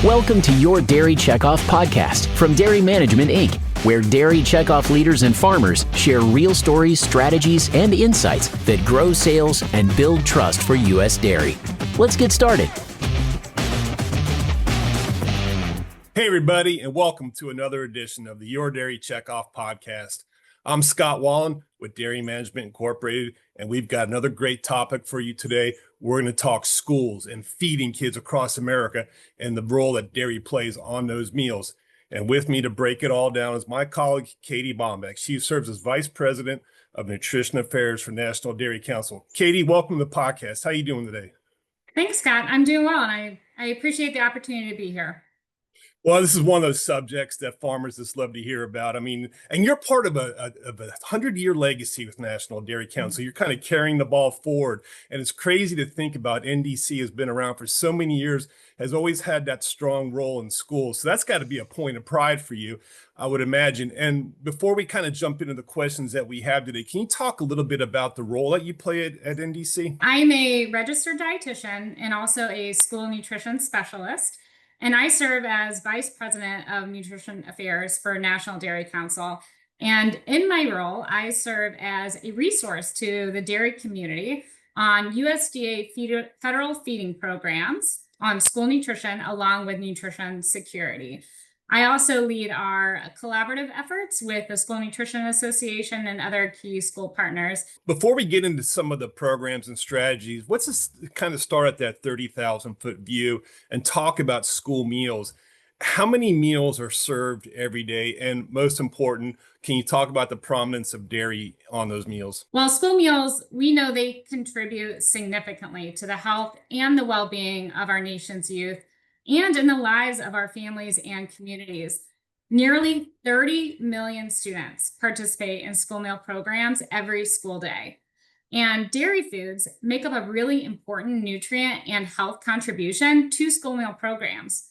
Welcome to your Dairy Checkoff podcast from Dairy Management, Inc., where Dairy Checkoff leaders and farmers share real stories, strategies, and insights that grow sales and build trust for U.S. dairy. Let's get started. Hey, everybody, and welcome to another edition of the Your Dairy Checkoff podcast. I'm Scott Wallin with Dairy Management Incorporated, and we've got another great topic for you today. We're going to talk schools and feeding kids across America and the role that dairy plays on those meals. And with me to break it all down is my colleague, Katie Bambacht. She serves as Vice President of Nutrition Affairs for National Dairy Council. Katie, welcome to the podcast. How are you doing today? Thanks, Scott. I'm doing well, and I appreciate the opportunity to be here. Well, this is one of those subjects that farmers just love to hear about. I mean, and you're part of a 100-year legacy with National Dairy Council. You're kind of carrying the ball forward. And it's crazy to think about NDC has been around for so many years, has always had that strong role in schools. So that's got to be a point of pride for you, I would imagine. And before we kind of jump into the questions that we have today, can you talk a little bit about the role that you play at NDC? I'm a registered dietitian and also a school nutrition specialist. And I serve as Vice President of Nutrition Affairs for National Dairy Council. And in my role, I serve as a resource to the dairy community on USDA federal feeding programs on school nutrition, along with nutrition security. I also lead our collaborative efforts with the School Nutrition Association and other key school partners. Before we get into some of the programs and strategies, let's just kind of start at that 30,000-foot view and talk about school meals. How many meals are served every day? And most important, can you talk about the prominence of dairy on those meals? Well, school meals, we know they contribute significantly to the health and the well-being of our nation's youth and in the lives of our families and communities. Nearly 30 million students participate in school meal programs every school day. And dairy foods make up a really important nutrient and health contribution to school meal programs.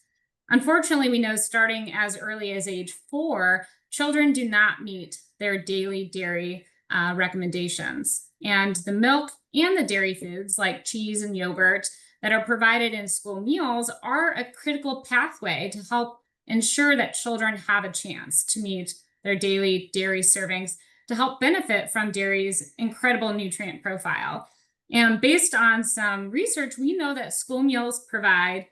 Unfortunately, we know starting as early as age 4, children do not meet their daily dairy recommendations. And the milk and the dairy foods like cheese and yogurt that are provided in school meals are a critical pathway to help ensure that children have a chance to meet their daily dairy servings to help benefit from dairy's incredible nutrient profile. And based on some research, we know that school meals provide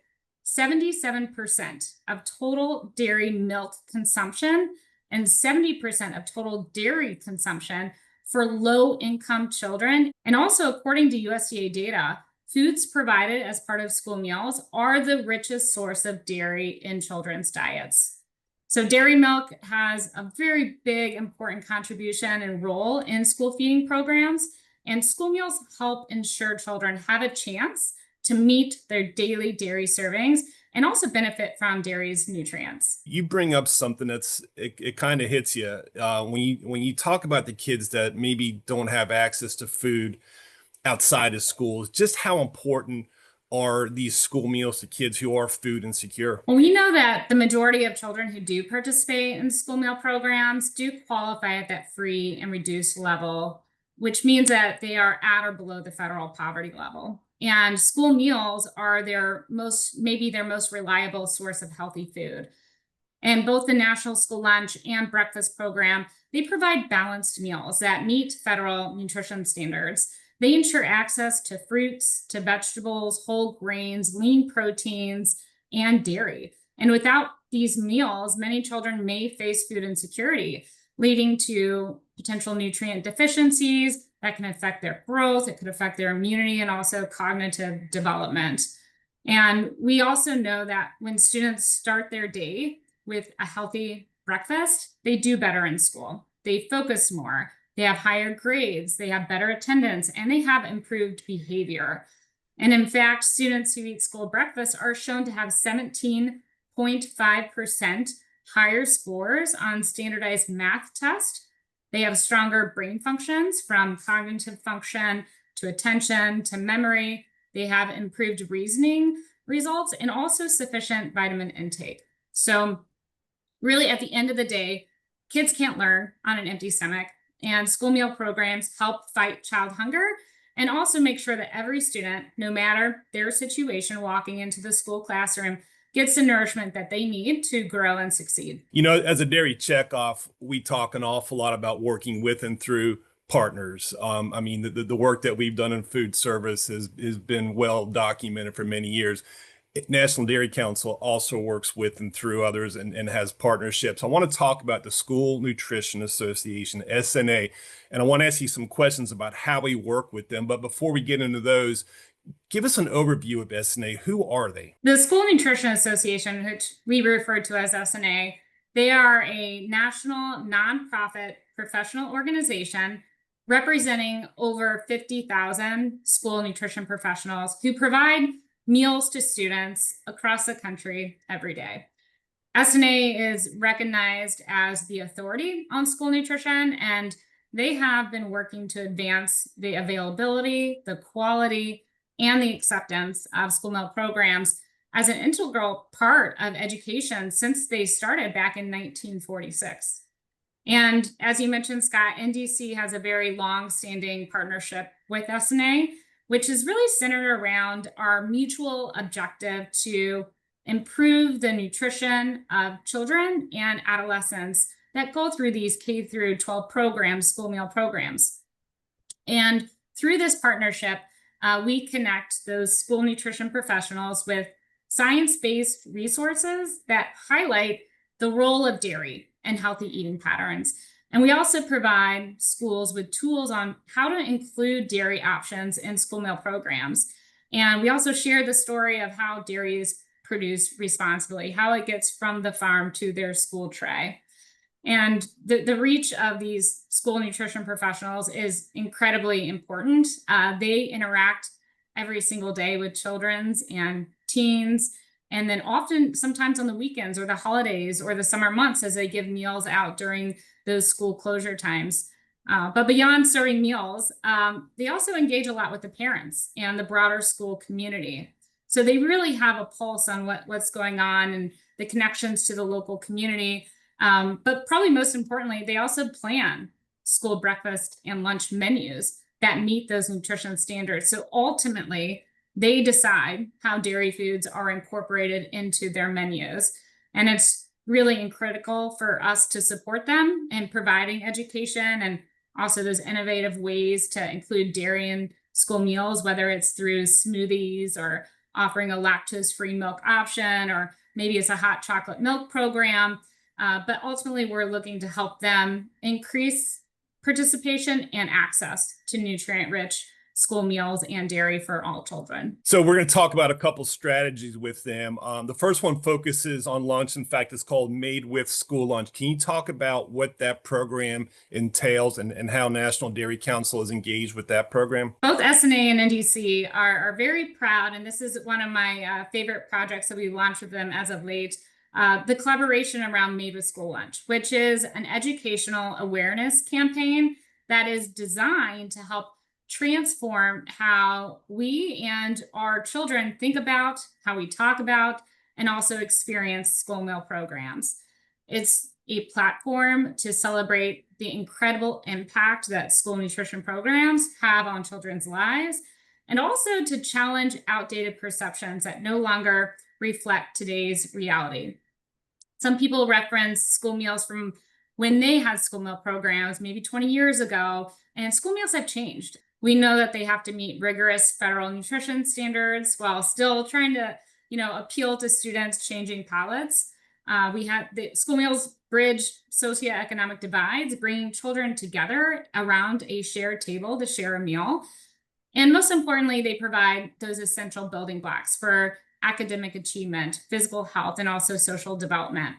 77% of total dairy milk consumption and 70% of total dairy consumption for low-income children. And also, according to USDA data, foods provided as part of school meals are the richest source of dairy in children's diets. So dairy milk has a very big, important contribution and role in school feeding programs, and school meals help ensure children have a chance to meet their daily dairy servings and also benefit from dairy's nutrients. You bring up something it kind of hits you when you talk about the kids that maybe don't have access to food outside of schools. Just how important are these school meals to kids who are food insecure? Well, we know that the majority of children who do participate in school meal programs do qualify at that free and reduced level, which means that they are at or below the federal poverty level. And school meals are maybe their most reliable source of healthy food. And both the National School Lunch and Breakfast Program, they provide balanced meals that meet federal nutrition standards. They ensure access to fruits, to vegetables, whole grains, lean proteins, and dairy. And without these meals, many children may face food insecurity, leading to potential nutrient deficiencies that can affect their growth. It could affect their immunity and also cognitive development. And we also know that when students start their day with a healthy breakfast, they do better in school. They focus more. They have higher grades, they have better attendance, and they have improved behavior. And in fact, students who eat school breakfast are shown to have 17.5% higher scores on standardized math tests. They have stronger brain functions from cognitive function to attention to memory. They have improved reasoning results and also sufficient vitamin intake. So really, at the end of the day, kids can't learn on an empty stomach. And school meal programs help fight child hunger and also make sure that every student, no matter their situation walking into the school classroom, gets the nourishment that they need to grow and succeed. You know, as a dairy checkoff, we talk an awful lot about working with and through partners. I mean, the work that we've done in food service has been well documented for many years. National Dairy Council also works with and through others and has partnerships. I want to talk about the School Nutrition Association, SNA, and I want to ask you some questions about how we work with them. But before we get into those, give us an overview of SNA. Who are they? The School Nutrition Association, which we refer to as SNA, they are a national nonprofit professional organization representing over 50,000 school nutrition professionals who provide meals to students across the country every day. SNA is recognized as the authority on school nutrition, and they have been working to advance the availability, the quality, and the acceptance of school meal programs as an integral part of education since they started back in 1946. And as you mentioned, Scott, NDC has a very long-standing partnership with SNA, which is really centered around our mutual objective to improve the nutrition of children and adolescents that go through these K through 12 programs, school meal programs. And through this partnership, we connect those school nutrition professionals with science-based resources that highlight the role of dairy in healthy eating patterns. And we also provide schools with tools on how to include dairy options in school meal programs. And we also share the story of how dairy is produced responsibly, how it gets from the farm to their school tray. And the reach of these school nutrition professionals is incredibly important. They interact every single day with children's and teens, and then often sometimes on the weekends or the holidays or the summer months as they give meals out during those school closure times. But beyond serving meals, they also engage a lot with the parents and the broader school community. So they really have a pulse on what's going on and the connections to the local community. But probably most importantly, they also plan school breakfast and lunch menus that meet those nutrition standards. So ultimately, they decide how dairy foods are incorporated into their menus. And it's really critical for us to support them in providing education and also those innovative ways to include dairy in school meals, whether it's through smoothies or offering a lactose-free milk option, or maybe it's a hot chocolate milk program. But ultimately, we're looking to help them increase participation and access to nutrient-rich school meals and dairy for all children. So we're going to talk about a couple strategies with them. The first one focuses on lunch. In fact, it's called Made with School Lunch. Can you talk about what that program entails and how National Dairy Council is engaged with that program? Both SNA and NDC are very proud, and this is one of my favorite projects that we launched with them as of late, the collaboration around Made with School Lunch, which is an educational awareness campaign that is designed to help transform how we and our children think about, how we talk about, and also experience school meal programs. It's a platform to celebrate the incredible impact that school nutrition programs have on children's lives, and also to challenge outdated perceptions that no longer reflect today's reality. Some people reference school meals from when they had school meal programs, maybe 20 years ago, and school meals have changed. We know that they have to meet rigorous federal nutrition standards while still trying to, appeal to students' changing palates. We have the school meals bridge socioeconomic divides, bringing children together around a shared table to share a meal. And most importantly, they provide those essential building blocks for academic achievement, physical health, and also social development.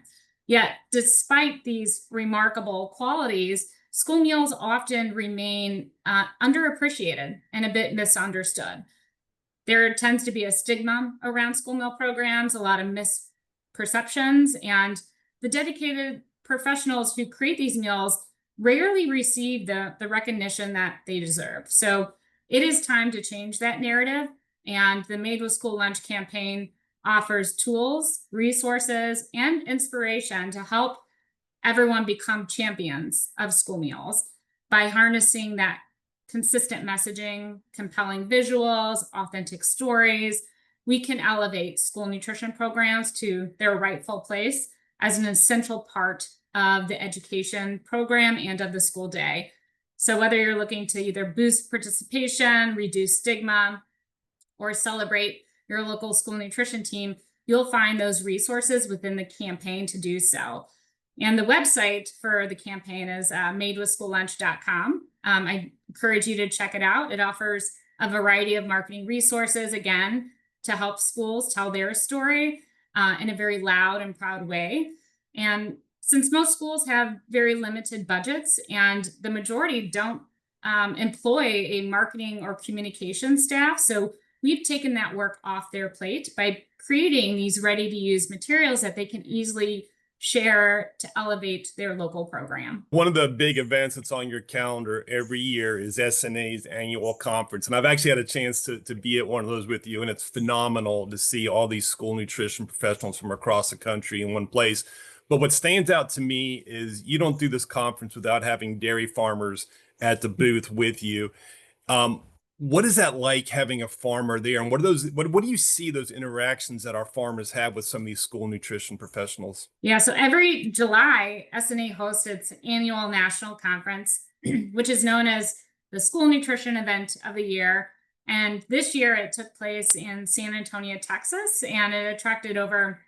Yet, despite these remarkable qualities, school meals often remain underappreciated and a bit misunderstood. There tends to be a stigma around school meal programs, a lot of misperceptions, and the dedicated professionals who create these meals rarely receive the recognition that they deserve. So it is time to change that narrative, and the Made with School Lunch campaign offers tools, resources, and inspiration to help everyone become champions of school meals by harnessing that consistent messaging, compelling visuals, authentic stories, we can elevate school nutrition programs to their rightful place as an essential part of the education program and of the school day. So whether you're looking to either boost participation, reduce stigma, or celebrate your local school nutrition team, you'll find those resources within the campaign to do so. And the website for the campaign is madewithschoollunch.com. I encourage you to check it out. It offers a variety of marketing resources, again, to help schools tell their story in a very loud and proud way. And since most schools have very limited budgets and the majority don't employ a marketing or communication staff, so we've taken that work off their plate by creating these ready-to-use materials that they can easily share to elevate their local program. One of the big events that's on your calendar every year is SNA's annual conference. And I've actually had a chance to be at one of those with you. And it's phenomenal to see all these school nutrition professionals from across the country in one place. But what stands out to me is you don't do this conference without having dairy farmers at the booth with you. What is that like having a farmer there? And what do you see those interactions that our farmers have with some of these school nutrition professionals? Yeah, so every July, SNA hosts its annual national conference, which is known as the School Nutrition Event of the Year. And this year it took place in San Antonio, Texas, and it attracted over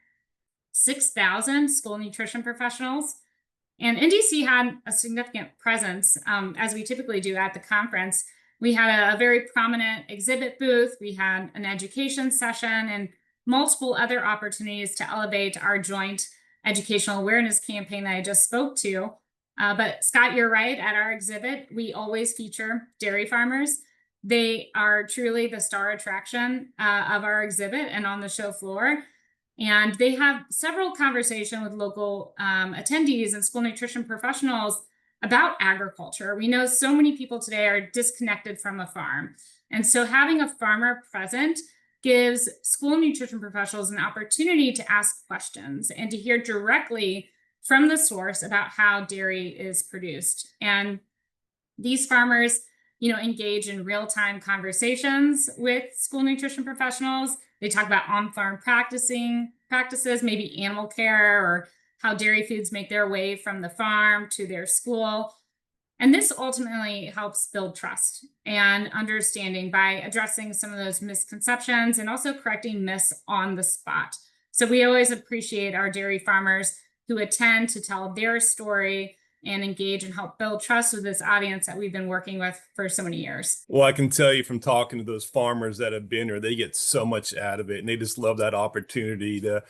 6,000 school nutrition professionals. And NDC had a significant presence, as we typically do at the conference. We had a very prominent exhibit booth. We had an education session and multiple other opportunities to elevate our joint educational awareness campaign that I just spoke to. But Scott, you're right. At our exhibit, we always feature dairy farmers. They are truly the star attraction of our exhibit and on the show floor. And they have several conversations with local attendees and school nutrition professionals about agriculture. We know so many people today are disconnected from a farm. And so having a farmer present gives school nutrition professionals an opportunity to ask questions and to hear directly from the source about how dairy is produced. And these farmers, engage in real-time conversations with school nutrition professionals. They talk about on-farm practices, maybe animal care, or how dairy foods make their way from the farm to their school. And this ultimately helps build trust and understanding by addressing some of those misconceptions and also correcting myths on the spot. So we always appreciate our dairy farmers who attend to tell their story and engage and help build trust with this audience that we've been working with for so many years. Well, I can tell you from talking to those farmers that have been there, they get so much out of it, and they just love that opportunity to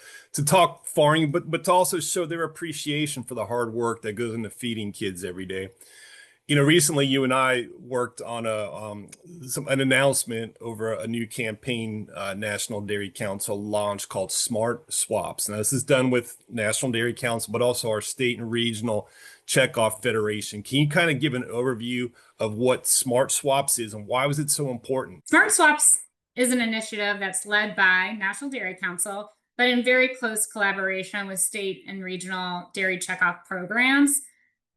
talk farming, but to also show their appreciation for the hard work that goes into feeding kids every day. Recently you and I worked on an announcement over a new campaign National Dairy Council launched called Smart Swaps. Now, this is done with National Dairy Council, but also our state and regional Checkoff Federation. Can you kind of give an overview of what Smart Swaps is and why was it so important? Smart Swaps is an initiative that's led by National Dairy Council, but in very close collaboration with state and regional dairy checkoff programs.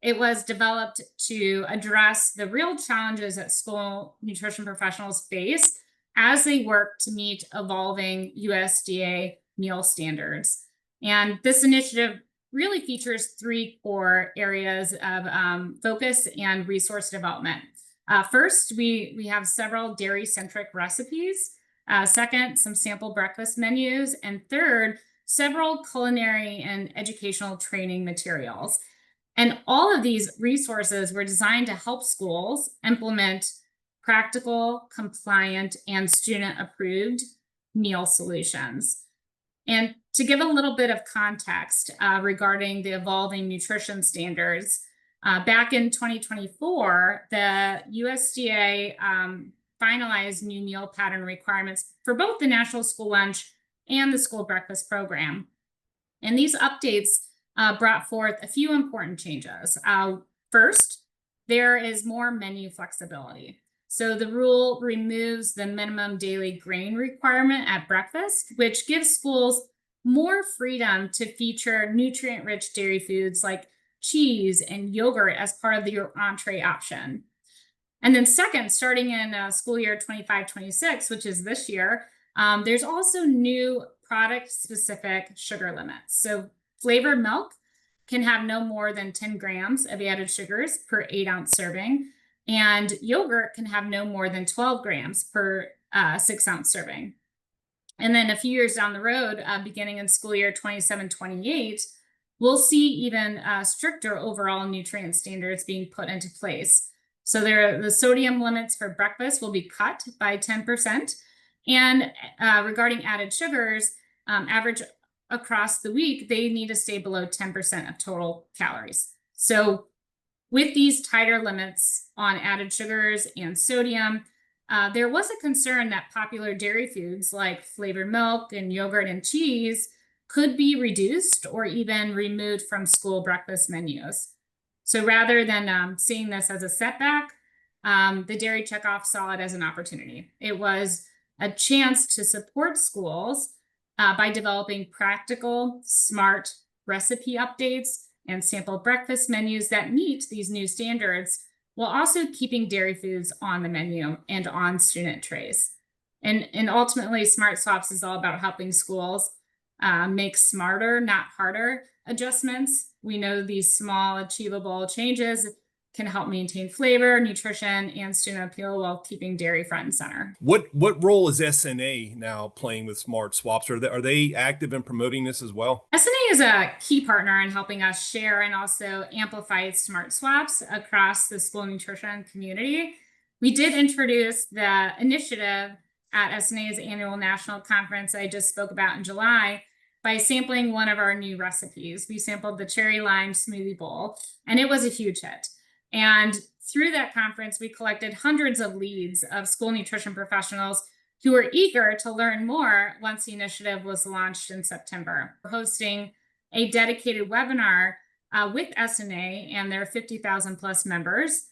It was developed to address the real challenges that school nutrition professionals face as they work to meet evolving USDA meal standards. And this initiative really features three core areas of focus and resource development. First, we have several dairy-centric recipes. Second, some sample breakfast menus. And third, several culinary and educational training materials. And all of these resources were designed to help schools implement practical, compliant, and student-approved meal solutions. And to give a little bit of context regarding the evolving nutrition standards, back in 2024, the USDA finalized new meal pattern requirements for both the National School Lunch and the School Breakfast Program. And these updates brought forth a few important changes. First, there is more menu flexibility. So the rule removes the minimum daily grain requirement at breakfast, which gives schools more freedom to feature nutrient-rich dairy foods like cheese and yogurt as part of your entree option. And then second, starting in school year 25-26, which is this year, There's also new product-specific sugar limits. So flavored milk can have no more than 10 grams of added sugars per 8-ounce serving, and yogurt can have no more than 12 grams per 6-ounce serving. And then a few years down the road, beginning in school year 27-28, we'll see even stricter overall nutrient standards being put into place. So the sodium limits for breakfast will be cut by 10%. And regarding added sugars, average across the week, they need to stay below 10% of total calories. So with these tighter limits on added sugars and sodium, there was a concern that popular dairy foods like flavored milk and yogurt and cheese could be reduced or even removed from school breakfast menus. So rather than seeing this as a setback, the Dairy Checkoff saw it as an opportunity. It was a chance to support schools by developing practical, smart recipe updates and sample breakfast menus that meet these new standards, while also keeping dairy foods on the menu and on student trays. And ultimately, Smart Swaps is all about helping schools make smarter, not harder adjustments. We know these small, achievable changes can help maintain flavor, nutrition, and student appeal while keeping dairy front and center. What role is SNA now playing with Smart Swaps? Are they active in promoting this as well? SNA is a key partner in helping us share and also amplify Smart Swaps across the school nutrition community. We did introduce the initiative at SNA's annual national conference I just spoke about in July by sampling one of our new recipes. We sampled the cherry lime smoothie bowl, and it was a huge hit. And through that conference, we collected hundreds of leads of school nutrition professionals who were eager to learn more once the initiative was launched in September. We're hosting a dedicated webinar with SNA and their 50,000 plus members.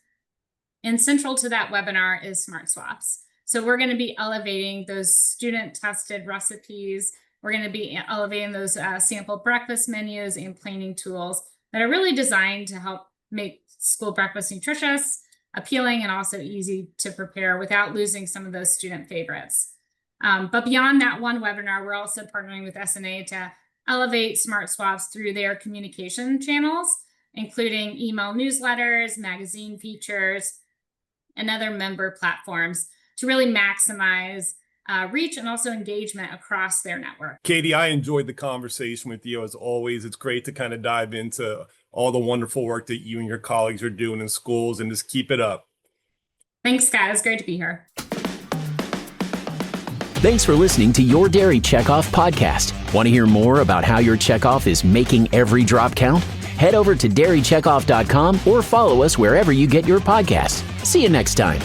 And central to that webinar is Smart Swaps. So we're going to be elevating those student tested recipes. We're going to be elevating those sample breakfast menus and planning tools that are really designed to help make school breakfast nutritious, appealing, and also easy to prepare without losing some of those student favorites. But beyond that one webinar, we're also partnering with SNA to elevate Smart Swaps through their communication channels, including email newsletters, magazine features, and other member platforms to really maximize reach and also engagement across their network. Katie, I enjoyed the conversation with you as always. It's great to kind of dive into all the wonderful work that you and your colleagues are doing in schools, and just keep it up. Thanks, Scott. It's great to be here. Thanks for listening to Your Dairy Checkoff podcast. Want to hear more about how your checkoff is making every drop count? Head over to dairycheckoff.com or follow us wherever you get your podcasts. See you next time.